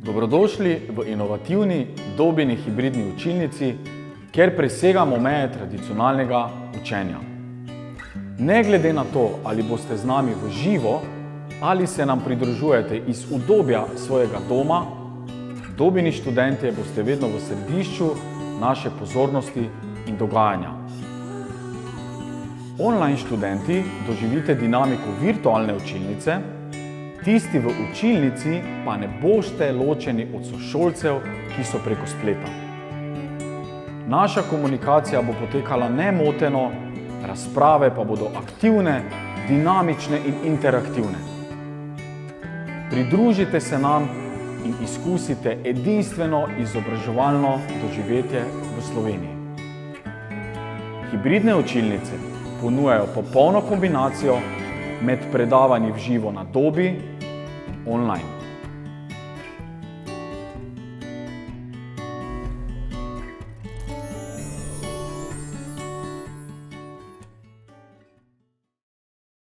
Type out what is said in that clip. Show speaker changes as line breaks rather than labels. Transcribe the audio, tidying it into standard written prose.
Dobrodošli v inovativni Dobini hibridni učilnici, kjer presegamo meje tradicionalnega učenja. Ne glede na to, ali boste z nami v živo ali se nam pridružujete iz udobja svojega doma, Dobini študentje boste vedno v središču naše pozornosti in dogajanja. Online študenti doživite dinamiko virtualne učilnice, tisti v učilnici pa ne boste ločeni od sošolcev, ki so preko spleta. Naša komunikacija bo potekala nemoteno, razprave pa bodo aktivne, dinamične in interaktivne. Pridružite se nam in izkusite edinstveno izobraževalno doživetje v Sloveniji. Hibridne učilnice ponujajo popolno kombinacijo med predavanji v živo na Dobi in online.